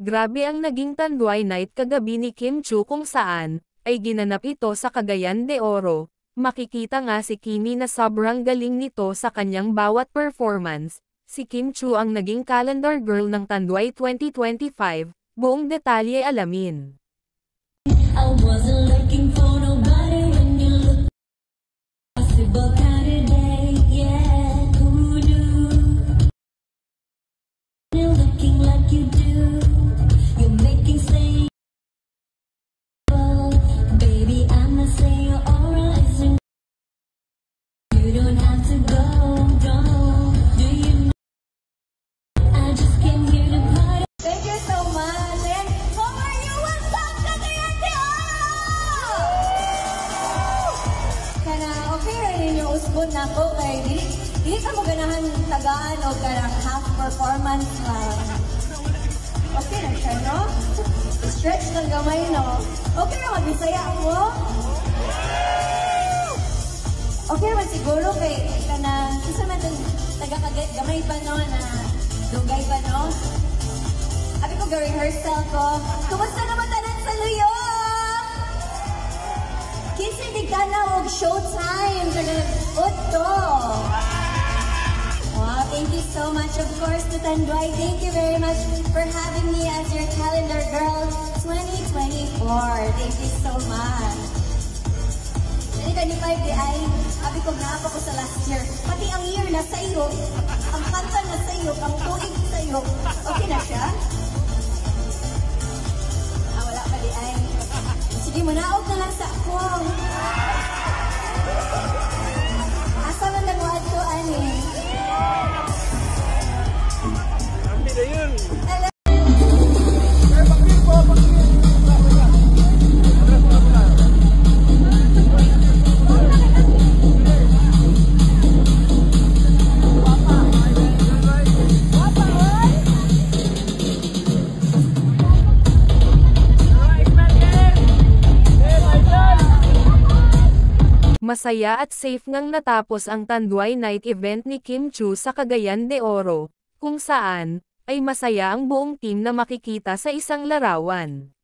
Grabe ang naging Tanduay Night kagabi ni Kim Chiu kung saan, ay ginanap ito sa Cagayan de Oro. Makikita nga si Kimi na sobrang galing nito sa kanyang bawat performance. Si Kim Chiu ang naging calendar girl ng Tanduay 2025, buong detalye alamin. I wasn't looking for nobody when you look possible candidate, yeah, who knew? You're looking like you do, you're making stable, baby, I must say your aura isn't, you don't have to go, don't, do you know, I just came here to party. Thank you so much, and how are you? What's up, Cagayan de Oro? Kana, okay rin ninyo usbon na ko kay di ka mo ganahan tagaan o karang half performance okay na siya, no? Stretch ng gamay, no? Okay na magbisaya mo? Okay naman siguro kay kana, isa man itong taga-gamay pa, no? Na dugay pa, no? Abi ko ga-rehearsal ko. Kumusta naman tanan sa Luyo? Kinsa di ka na og showtime sa Otto. Wow, thank you so much, of course, to Tanduay. Thank you very much for having me as your calendar girl 2024. Thank you so much. 2025 di ay, abi ko naapa ko sa last year. Pati ang year na sa iyo, ang kanta na sa iyo, ang tuig sa iyo. Okay na siya? Wala pa di ay. Sige, manaog na lang sa ako. Asa man nagwaad ko, ani? Ambil na yun. Hello. Masaya at safe ngang natapos ang Tanduay Night event ni Kim Chiu sa Cagayan de Oro, kung saan, ay masaya ang buong team na makikita sa isang larawan.